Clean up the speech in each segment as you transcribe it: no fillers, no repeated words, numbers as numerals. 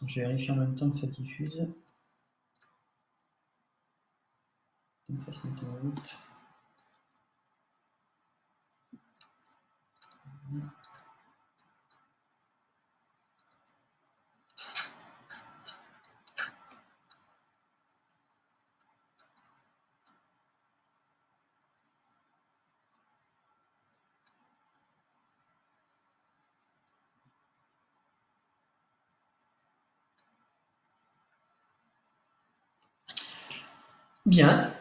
Je vérifie en même temps que ça diffuse. Donc ça se met en route. Bien.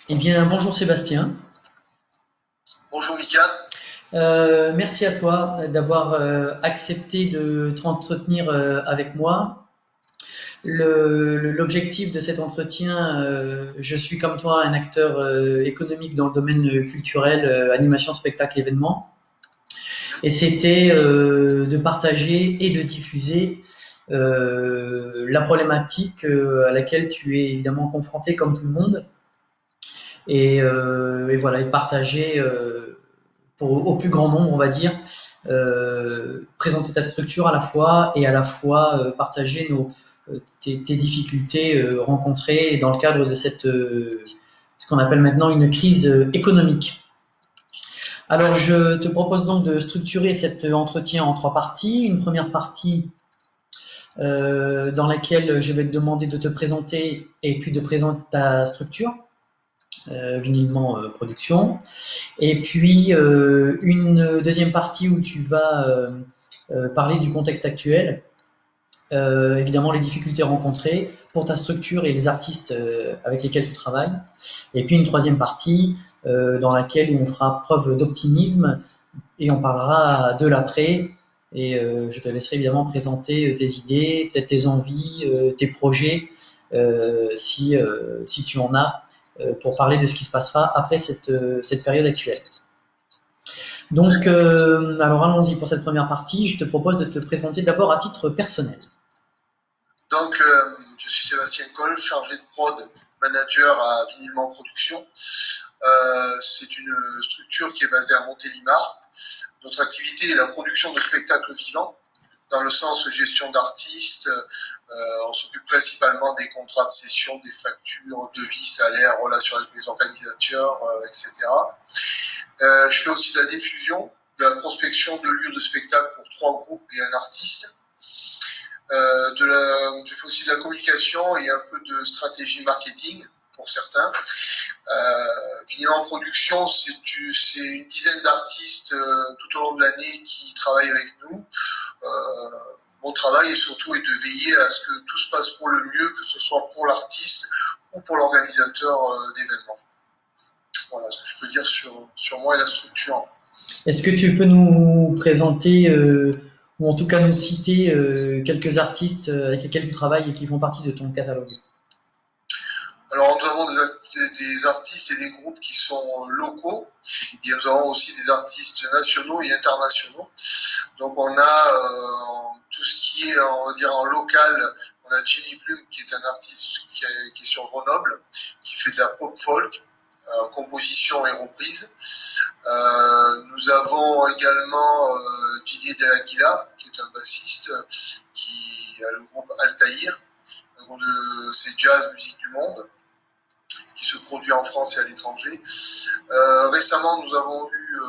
Eh bien, bonjour Sébastien. Bonjour Mika. Merci à toi d'avoir accepté de t'entretenir avec moi. L'objectif de cet entretien, je suis comme toi un acteur économique dans le domaine culturel, animation, spectacle, événement. Et c'était de partager et de diffuser la problématique à laquelle tu es évidemment confronté comme tout le monde. Et voilà, et partager au plus grand nombre, on va dire, présenter ta structure à la fois et à la fois partager tes difficultés rencontrées dans le cadre de ce qu'on appelle maintenant une crise économique. Alors, je te propose donc de structurer cet entretien en 3 parties. Une première partie dans laquelle je vais te demander de te présenter et puis de présenter ta structure, Vinylement Production. Et puis une deuxième partie où tu vas parler du contexte actuel, évidemment les difficultés rencontrées pour ta structure et les artistes avec lesquels tu travailles. Et puis une troisième partie dans laquelle on fera preuve d'optimisme et on parlera de l'après. Et je te laisserai évidemment présenter tes idées, peut-être tes envies, tes projets, si tu en as, pour parler de ce qui se passera après cette période actuelle. Donc, alors allons-y pour cette première partie. Je te propose de te présenter d'abord à titre personnel. Donc, je suis Sébastien Coll, chargé de prod, manager à Vinylement Production. C'est une structure qui est basée à Montélimar. Notre activité est la production de spectacles vivants, dans le sens gestion d'artistes. On s'occupe principalement des contrats de session, des factures, devis, salaires, relations avec les organisateurs, etc. Je fais aussi de la diffusion, de la prospection de lieux de spectacle pour 3 groupes et un artiste. Je fais aussi de la communication et un peu de stratégie marketing pour certains. Vinylement Production, c'est une dizaine d'artistes tout au long de l'année qui travaillent avec nous. Mon travail est surtout de veiller à ce que tout se passe pour le mieux, que ce soit pour l'artiste ou pour l'organisateur d'événements. Voilà ce que je peux dire sur moi et la structure. Est-ce que tu peux nous présenter, ou en tout cas nous citer quelques artistes avec lesquels tu travailles et qui font partie de ton catalogue? Alors nous avons des artistes et des groupes qui sont locaux, et nous avons aussi des artistes nationaux et internationaux. Donc on a tout ce qui est, on va dire, en local. On a Jimmy Plume qui est un artiste qui est sur Grenoble, qui fait de la pop folk, composition et reprise. Nous avons également Didier Delaguila, qui est un bassiste qui a le groupe Altaïr. C'est jazz, musique du monde, qui se produit en France et à l'étranger. Récemment, nous avons eu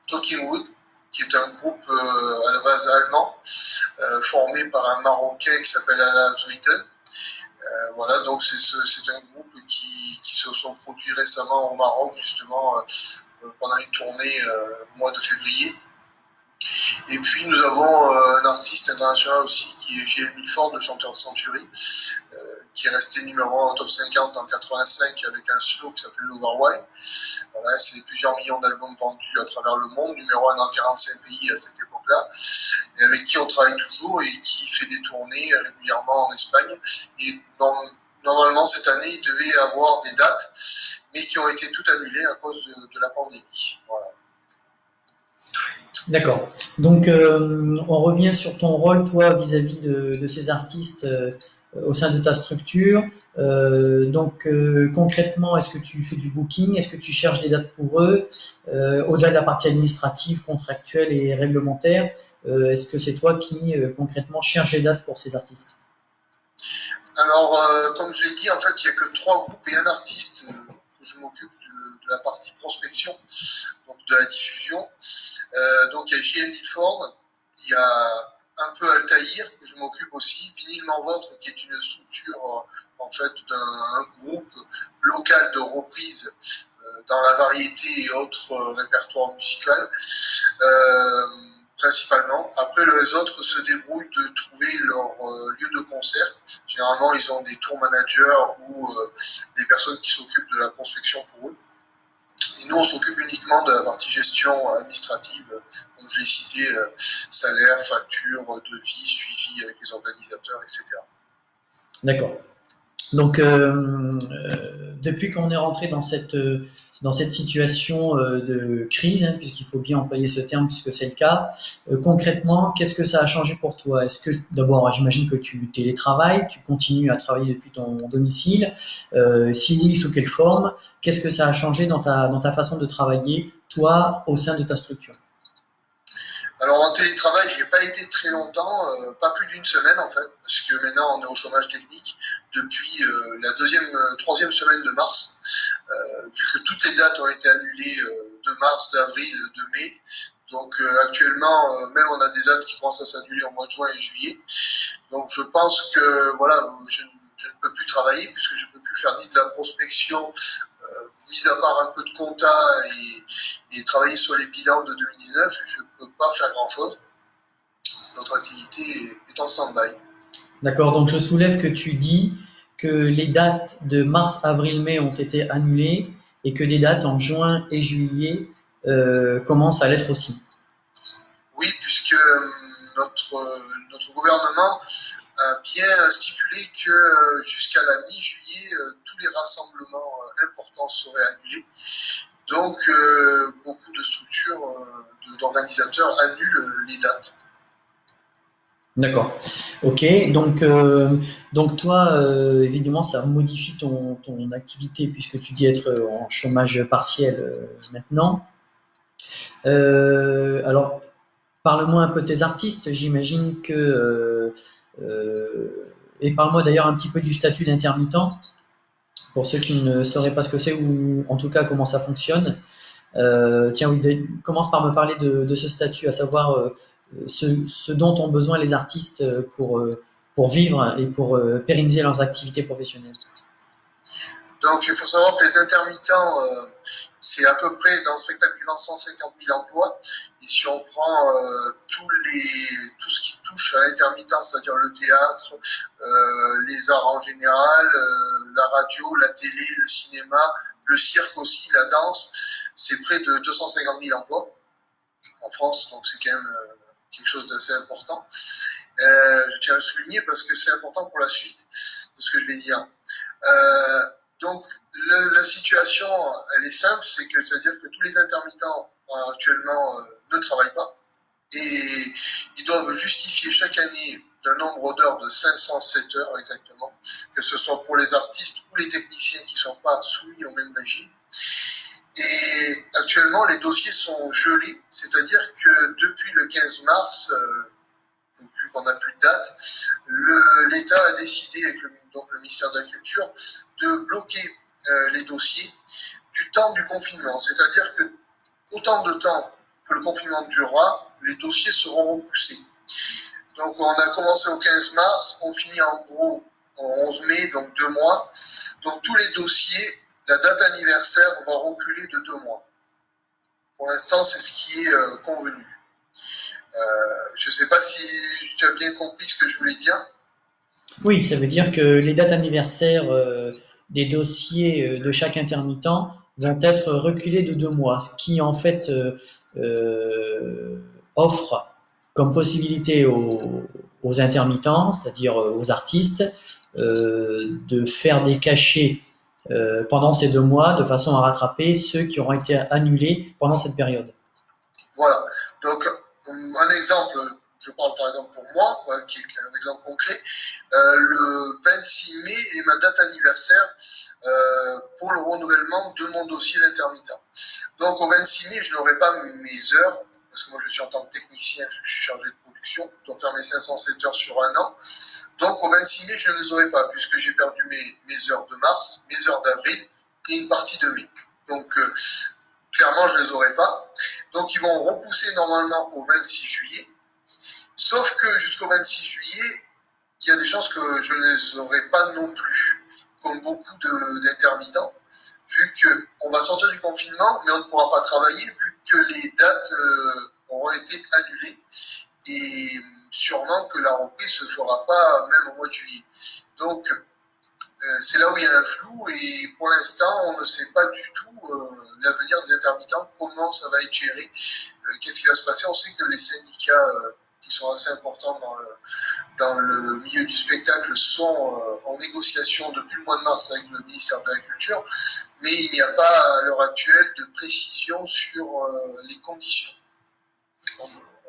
Talking Wood, qui est un groupe à la base allemand, formé par un Marocain qui s'appelle Alain Zuiten. Voilà, donc c'est un groupe qui se sont produits récemment au Maroc, justement, pendant une tournée au mois de février. Et puis nous avons un artiste international aussi qui est J.L. Milford, le chanteur de Century, qui est resté numéro 1 au top 50 en 85 avec un slow qui s'appelle L'Overwhy. Voilà, c'est plusieurs millions d'albums vendus à travers le monde, numéro 1 dans 45 pays à cette époque-là, et avec qui on travaille toujours et qui fait des tournées régulièrement en Espagne. Et normalement cette année il devait y avoir des dates, mais qui ont été toutes annulées à cause de la pandémie. Voilà. D'accord. Donc, on revient sur ton rôle, toi, vis-à-vis de ces artistes au sein de ta structure. Donc, concrètement, est-ce que tu fais du booking? Est-ce que tu cherches des dates pour eux? Au-delà de la partie administrative, contractuelle et réglementaire, est-ce que c'est toi qui concrètement cherche les dates pour ces artistes? Alors, comme je l'ai dit, en fait, il n'y a que 3 groupes et un artiste que je m'occupe de la partie prospection, donc de la diffusion. Donc, il y a JM Milford, il y a un peu Altaïr, que je m'occupe aussi, Vinylement Vôtre, qui est une structure, en fait, d'un groupe local de reprise dans la variété et autres répertoires musicaux. Principalement. Après, les autres se débrouillent de trouver leur lieu de concert. Généralement, ils ont des tour managers ou des personnes qui s'occupent de la prospection pour eux. Et nous, on s'occupe uniquement de la partie gestion administrative, comme je l'ai cité, salaire, facture, devis, suivi avec les organisateurs, etc. D'accord. Donc, depuis qu'on est rentré dans cette situation de crise, hein, puisqu'il faut bien employer ce terme, puisque c'est le cas, concrètement, qu'est-ce que ça a changé pour toi? Est-ce que, d'abord, j'imagine que tu télétravailles, tu continues à travailler depuis ton domicile. Si oui, sous quelle forme? Qu'est-ce que ça a changé dans ta façon de travailler, toi, au sein de ta structure? Alors en télétravail, j'ai pas été très longtemps, pas plus d'une semaine en fait, parce que maintenant on est au chômage technique depuis la troisième semaine de mars, vu que toutes les dates ont été annulées de mars, d'avril, de mai. Donc actuellement, même on a des dates qui commencent à s'annuler en mois de juin et juillet. Donc je pense que voilà, je ne peux plus travailler puisque je ne peux plus faire ni de la prospection, mis à part un peu de compta et travailler sur les bilans de 2019, je ne peux pas faire grand-chose. Notre activité est en stand-by. D'accord, donc je soulève que tu dis que les dates de mars, avril, mai ont été annulées et que des dates en juin et juillet commencent à l'être aussi. Oui, puisque notre gouvernement a bien stipulé que jusqu'à la mi-juillet, tous les rassemblements importants seraient annulés. Donc, beaucoup de structures, d'organisateurs annulent les dates. D'accord. Ok. Donc toi, évidemment, ça modifie ton activité puisque tu dis être en chômage partiel maintenant. Alors, parle-moi un peu de tes artistes. J'imagine que et parle-moi d'ailleurs un petit peu du statut d'intermittent pour ceux qui ne sauraient pas ce que c'est ou en tout cas comment ça fonctionne. Tiens, oui, commence par me parler de ce statut, à savoir ce dont ont besoin les artistes pour vivre et pour pérenniser leurs activités professionnelles. Donc, il faut savoir que les intermittents, c'est à peu près dans le spectacle vivant 150 000 emplois. Et si on prend tout ce qui touche à l'intermittence, c'est-à-dire le théâtre, les arts en général, la radio, la télé, le cinéma, le cirque aussi, la danse, c'est près de 250 000 emplois en France. Donc, c'est quand même quelque chose d'assez important. Je tiens à le souligner parce que c'est important pour la suite de ce que je vais dire. Donc, la situation, elle est simple, c'est-à-dire que tous les intermittents actuellement ne travaillent pas et ils doivent justifier chaque année d'un nombre d'heures de 507 heures exactement, que ce soit pour les artistes ou les techniciens qui ne sont pas soumis au même régime. Et actuellement, les dossiers sont gelés, c'est-à-dire que depuis le 15 mars, vu qu'on n'a plus de date, l'État a décidé, avec le ministère de la Culture, de bloquer les dossiers du temps du confinement. C'est-à-dire que autant de temps que le confinement durera, les dossiers seront repoussés. Donc on a commencé au 15 mars, on finit en gros au 11 mai, donc 2 mois. Donc tous les dossiers, la date anniversaire va reculer de 2 mois. Pour l'instant, c'est ce qui est convenu. Je ne sais pas si tu as bien compris ce que je voulais dire. Oui, ça veut dire que les dates anniversaires des dossiers de chaque intermittent vont être reculées de 2 mois, ce qui en fait offre comme possibilité aux intermittents, c'est-à-dire aux artistes, de faire des cachets pendant ces 2 mois de façon à rattraper ceux qui auront été annulés pendant cette période. Voilà. Donc, un exemple, je parle par exemple pour moi, voilà, qui est un exemple concret. Le 26 mai est ma date anniversaire pour le renouvellement de mon dossier d'intermittent. Donc, au 26 mai, je n'aurai pas mes heures parce que moi je suis en tant que technicien, je suis chargé de production, je dois faire mes 507 heures sur un an. Donc au 26 mai, je ne les aurai pas, puisque j'ai perdu mes heures de mars, mes heures d'avril et une partie de mai. Donc clairement, je ne les aurai pas. Donc ils vont repousser normalement au 26 juillet. Sauf que jusqu'au 26 juillet, il y a des chances que je ne les aurai pas non plus, comme beaucoup d'intermittents, vu qu'on va sortir du confinement, mais on ne pourra pas travailler, vu que les dates auront été annulées. Et sûrement que la reprise ne se fera pas même au mois de juillet. Donc, c'est là où il y a un flou, et pour l'instant, on ne sait pas du tout l'avenir des intermittents, comment ça va être géré, qu'est-ce qui va se passer. On sait que les syndicats qui sont assez importants dans le milieu du spectacle sont en négociation depuis le mois de mars avec le ministère de l'Agriculture, mais il n'y a pas à l'heure actuelle de précision sur les conditions.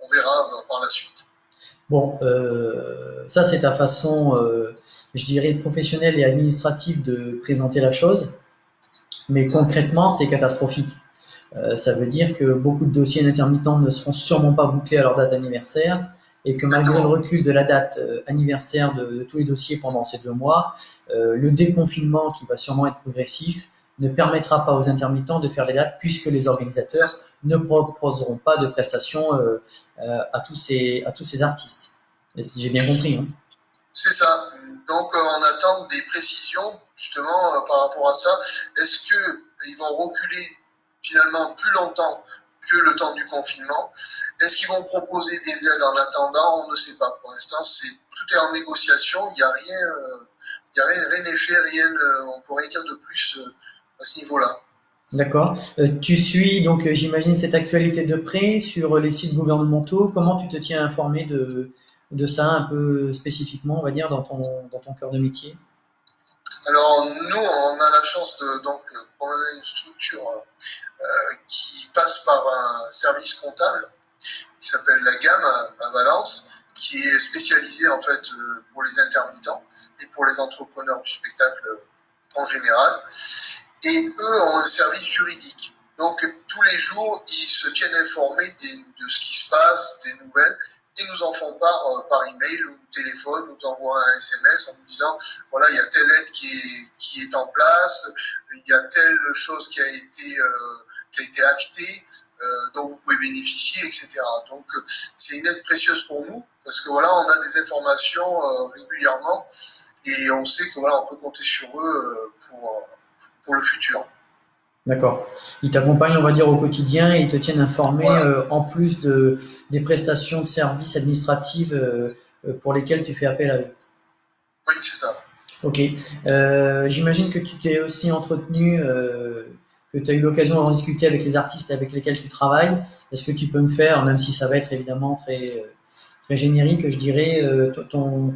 On verra par la suite. Bon, ça c'est ta façon, je dirais, professionnelle et administrative de présenter la chose, mais concrètement c'est catastrophique. Ça veut dire que beaucoup de dossiers d'intermittents ne seront sûrement pas bouclés à leur date anniversaire et que malgré le recul de la date anniversaire de tous les dossiers pendant ces 2 mois, le déconfinement qui va sûrement être progressif ne permettra pas aux intermittents de faire les dates puisque les organisateurs ne proposeront pas de prestations à tous ces artistes. J'ai bien compris. Hein. C'est ça. Donc on attend des précisions justement par rapport à ça. Est-ce qu'ils vont reculer finalement plus longtemps que le temps du confinement? Est-ce qu'ils vont proposer des aides en attendant? On ne sait pas. Pour l'instant, tout est en négociation. Il n'y a rien n'est fait, on peut rien dire de plus à ce niveau-là. D'accord. Tu suis donc, j'imagine, cette actualité de près sur les sites gouvernementaux. Comment tu te tiens informé de ça un peu spécifiquement, on va dire, dans ton cœur de métier? Alors nous, on a la chance on a une structure qui passe par un service comptable qui s'appelle la Gamme à Valence, qui est spécialisé en fait pour les intermittents et pour les entrepreneurs du spectacle en général. Et eux ont un service juridique. Donc tous les jours, ils se tiennent informés de ce qui se passe, des nouvelles, et nous en font part par email ou téléphone, nous envoient un SMS en nous disant voilà, il y a telle aide qui est en place, il y a telle chose qui a été actée, dont vous pouvez bénéficier, etc. Donc c'est une aide précieuse pour nous parce que voilà, on a des informations régulièrement et on sait que voilà, on peut compter sur eux pour le futur. D'accord. Ils t'accompagnent, on va dire, au quotidien et ils te tiennent informé Voilà. en plus des prestations de services administratives pour lesquelles tu fais appel à eux. Oui, c'est ça. Ok. J'imagine que tu t'es aussi entretenu, que tu as eu l'occasion d'en discuter avec les artistes avec lesquels tu travailles. Est-ce que tu peux me faire, même si ça va être évidemment très générique, je dirais, ton,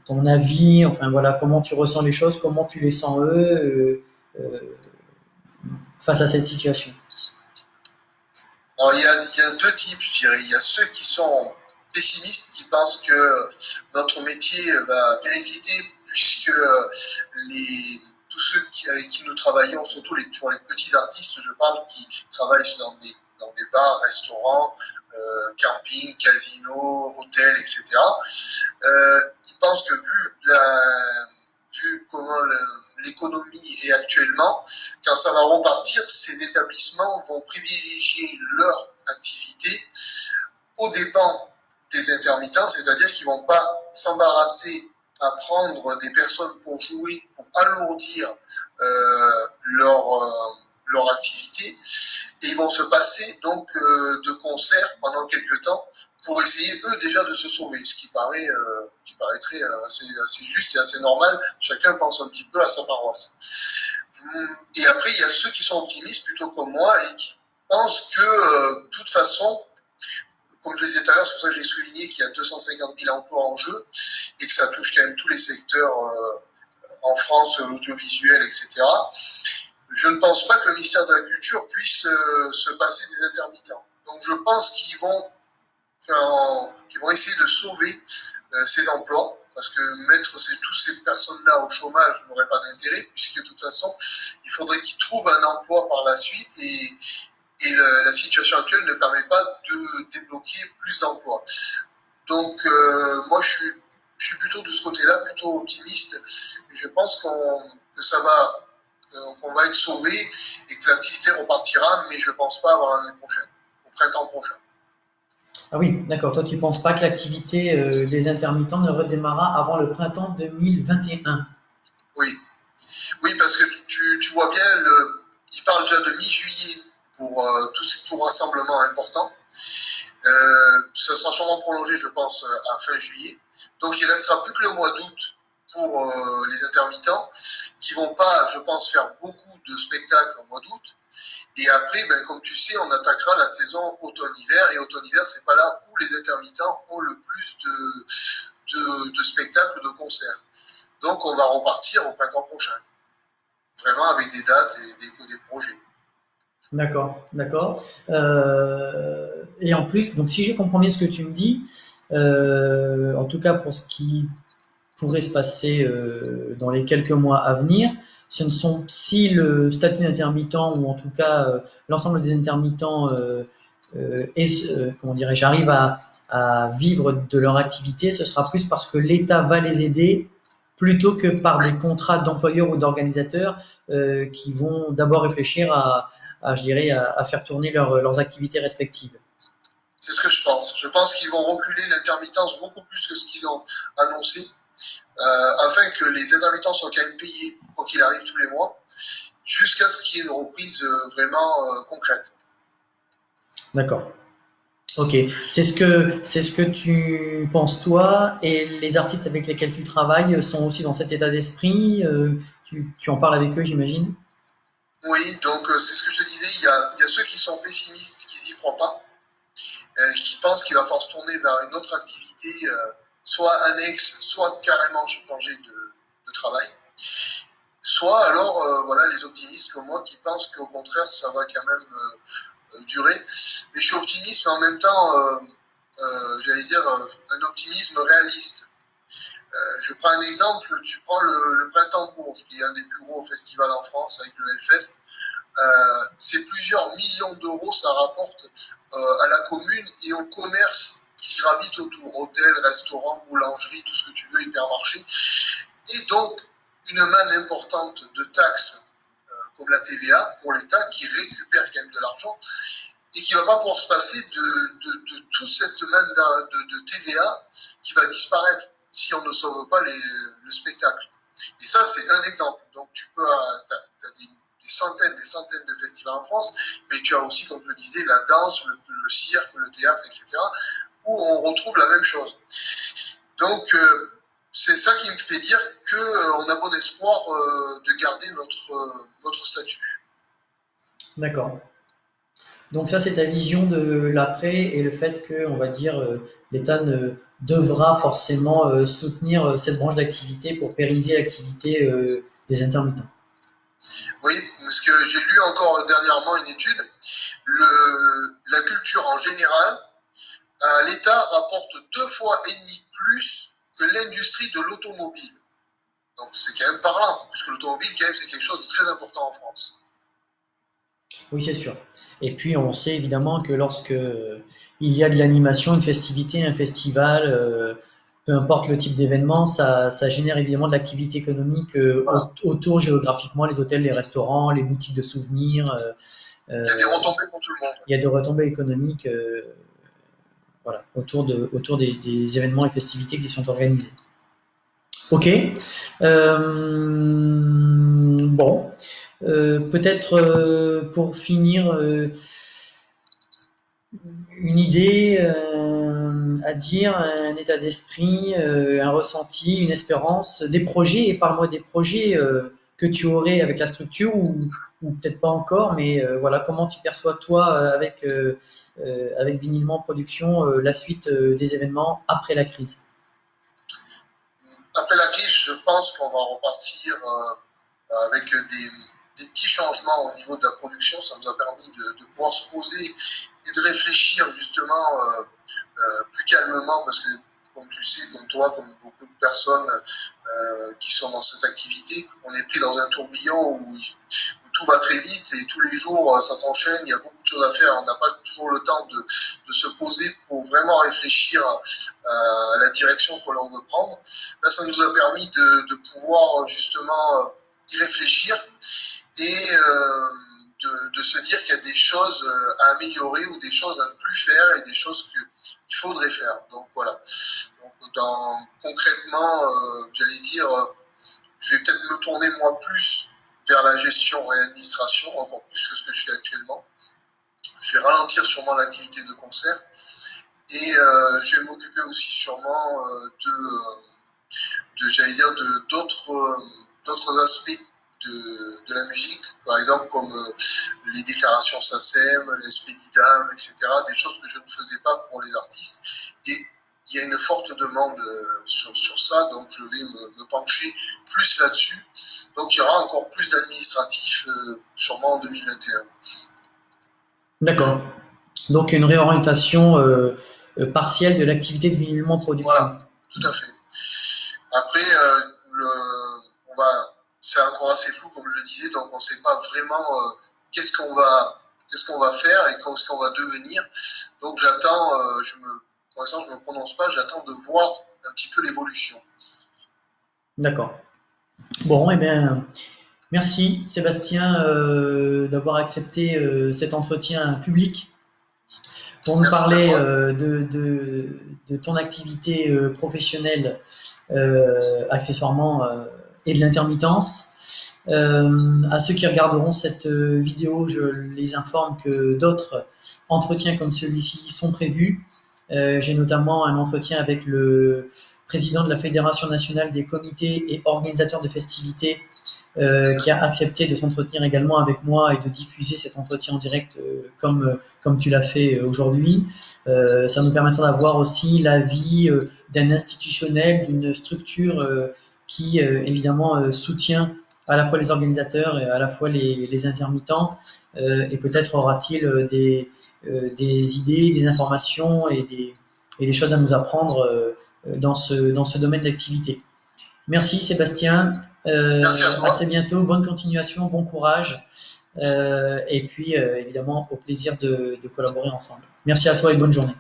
ton avis, enfin voilà, comment tu ressens les choses, comment tu les sens eux face à cette situation? Alors, il y a deux types, je dirais. Il y a ceux qui sont pessimistes, qui pensent que notre métier va péricliter, puisque tous ceux avec qui nous travaillons, surtout pour les petits artistes, je parle, qui travaillent dans des bars, restaurants, campings, casinos, hôtels, etc. Ils pensent que vu comment l'économie est actuellement, quand ça va repartir, ces établissements vont privilégier leur activité aux dépens des intermittents, c'est-à-dire qu'ils ne vont pas s'embarrasser à prendre des personnes pour jouer, pour alourdir leur activité, et ils vont se passer donc de concerts pendant quelques temps pour essayer eux déjà de se sauver, ce qui paraîtrait assez juste et assez normal. Chacun pense un petit peu à sa paroisse. Et après, il y a ceux qui sont optimistes, plutôt comme moi, et qui pensent que, de toute façon, comme je le disais tout à l'heure, c'est pour ça que j'ai souligné qu'il y a 250 000 emplois en jeu, et que ça touche quand même tous les secteurs en France, l'audiovisuel, etc. Je ne pense pas que le ministère de la Culture puisse se passer des intermittents. Donc je pense qu'ils vont essayer de sauver ces emplois, parce que mettre toutes ces personnes-là au chômage n'aurait pas d'intérêt, puisque de toute façon, il faudrait qu'ils trouvent un emploi par la suite, et et la situation actuelle ne permet pas de débloquer plus d'emplois. Donc moi je suis plutôt de ce côté-là, plutôt optimiste. Je pense qu'on va être sauvé et que l'activité repartira, mais je pense pas avant l'année prochaine, au printemps prochain. Ah oui, d'accord. Toi, tu ne penses pas que l'activité des intermittents ne redémarrera avant le printemps 2021? Oui, oui, parce que tu vois bien, il parle déjà de mi-juillet pour tout rassemblement important. Ça sera sûrement prolongé, je pense, à fin juillet. Donc il ne restera plus que le mois d'août pour les intermittents, qui vont pas, je pense, faire beaucoup de spectacles au mois d'août. Et après, ben, comme tu sais, on attaquera la saison automne-hiver. Et automne-hiver, c'est pas là où les intermittents ont le plus de spectacles, de concerts. Donc on va repartir au printemps prochain. Vraiment avec des dates et des projets. D'accord, d'accord. Et en plus, donc si je comprends bien ce que tu me dis, en tout cas pour ce qui pourrait se passer dans les quelques mois à venir, ce ne sont si le statut d'intermittent ou en tout cas l'ensemble des intermittents comment dirais-je, arrivent à vivre de leur activité, ce sera plus parce que l'État va les aider plutôt que par des contrats d'employeurs ou d'organisateurs qui vont d'abord réfléchir je dirais, à faire tourner leurs activités respectives. C'est ce que je pense. Je pense qu'ils vont reculer l'intermittence beaucoup plus que ce qu'ils ont annoncé, afin que les intermittents soient quand même payés, quoi qu'il arrive tous les mois, jusqu'à ce qu'il y ait une reprise vraiment concrète. D'accord. Ok, c'est ce que tu penses toi et les artistes avec lesquels tu travailles sont aussi dans cet état d'esprit. Tu en parles avec eux, j'imagine. Oui, donc c'est ce que je te disais, il y a ceux qui sont pessimistes, qui n'y croient pas, qui pensent qu'il va falloir se tourner vers une autre activité, soit annexe, soit carrément changer de travail. Soit alors, voilà, les optimistes comme moi qui pensent qu'au contraire, ça va quand même durer. Mais je suis optimiste, mais en même temps, j'allais dire, un optimisme réaliste. Je prends un exemple, tu prends le Printemps Bourges, qui est un des plus gros festivals en France avec le Hellfest. C'est plusieurs millions d'euros, ça rapporte à la commune et au commerce qui gravitent autour, hôtels, restaurants, boulangeries, tout ce que tu veux, hypermarchés. Et donc, une manne importante de taxes comme la TVA pour l'État qui récupère quand même de l'argent et qui ne va pas pouvoir se passer de toute cette manne de TVA qui va disparaître si on ne sauve pas le spectacle. Et ça, c'est un exemple. Donc, tu peux, t'as des centaines de festivals en France, mais tu as aussi, comme je le disais, la danse, le cirque, le théâtre, etc., où on retrouve la même chose. Donc, c'est ça qui me fait dire qu'on a bon espoir de garder notre statut. D'accord. Donc ça, c'est ta vision de l'après et le fait que, on va dire, l'État devra forcément soutenir cette branche d'activité pour pérenniser l'activité des intermittents. Oui, parce que j'ai lu encore dernièrement une étude, la culture en général, l'État rapporte 2,5 fois plus que l'industrie de l'automobile. Donc c'est quand même parlant, puisque l'automobile, quand même, c'est quelque chose de très important en France. Oui, c'est sûr. Et puis, on sait évidemment que lorsque il y a de l'animation, une festivité, un festival, peu importe le type d'événement, ça génère évidemment de l'activité économique Voilà. autour géographiquement, les hôtels, les restaurants, les boutiques de souvenirs. Il y a des retombées pour tout le monde. Il y a des retombées économiques voilà, autour des événements et festivités qui sont organisés. Ok. Bon. Peut-être pour finir, une idée à dire, un état d'esprit, un ressenti, une espérance, des projets, et parle-moi des projets que tu aurais avec la structure ou peut-être pas encore, mais voilà, comment tu perçois toi avec Vinylement Production la suite des événements après la crise? Après la crise, je pense qu'on va repartir avec des petits changements au niveau de la production. Ça nous a permis de pouvoir se poser et de réfléchir justement plus calmement parce que, comme tu sais, comme toi, comme beaucoup de personnes qui sont dans cette activité, on est pris dans un tourbillon où tout va très vite et tous les jours ça s'enchaîne, il y a beaucoup de choses à faire, on n'a pas toujours le temps de se poser pour vraiment réfléchir à la direction que l'on veut prendre. Là, ça nous a permis de pouvoir justement y réfléchir et de se dire qu'il y a des choses à améliorer ou des choses à ne plus faire et des choses qu'il faudrait faire. Donc voilà. Donc, concrètement, j'allais dire, je vais peut-être me tourner moi plus vers la gestion et l'administration, encore plus que ce que je fais actuellement. Je vais ralentir sûrement l'activité de concert et je vais m'occuper aussi sûrement j'allais dire, d'autres aspects de la musique, par exemple comme les déclarations SACEM, l'aspect d'IDAM, etc., des choses que je ne faisais pas pour les artistes. Et il y a une forte demande sur ça, donc je vais me pencher plus là-dessus. Donc il y aura encore plus d'administratifs sûrement en 2021. D'accord. Donc une réorientation partielle de l'activité de Vinylement Production. Voilà, tout à fait. Après, c'est encore assez flou, comme je le disais, donc on ne sait pas vraiment qu'est-ce qu'on va faire et qu'est-ce qu'on va devenir. Donc j'attends, pour l'instant je ne me prononce pas, j'attends de voir un petit peu l'évolution. D'accord. Bon, eh bien, merci Sébastien d'avoir accepté cet entretien public pour nous parler de ton activité professionnelle, accessoirement, et de l'intermittence. À ceux qui regarderont cette vidéo, je les informe que d'autres entretiens comme celui-ci sont prévus. J'ai notamment un entretien avec le président de la Fédération nationale des comités et organisateurs de festivités qui a accepté de s'entretenir également avec moi et de diffuser cet entretien en direct comme tu l'as fait aujourd'hui. Ça nous permettra d'avoir aussi l'avis d'un institutionnel, d'une structure qui évidemment soutient à la fois les organisateurs et à la fois les intermittents, et peut-être aura-t-il des idées, des informations et des choses à nous apprendre dans ce domaine d'activité. Merci Sébastien, Merci à toi. à très bientôt, bonne continuation, bon courage, et puis évidemment au plaisir de collaborer ensemble. Merci à toi et bonne journée.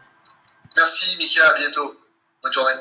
Merci Mika, à bientôt, bonne journée.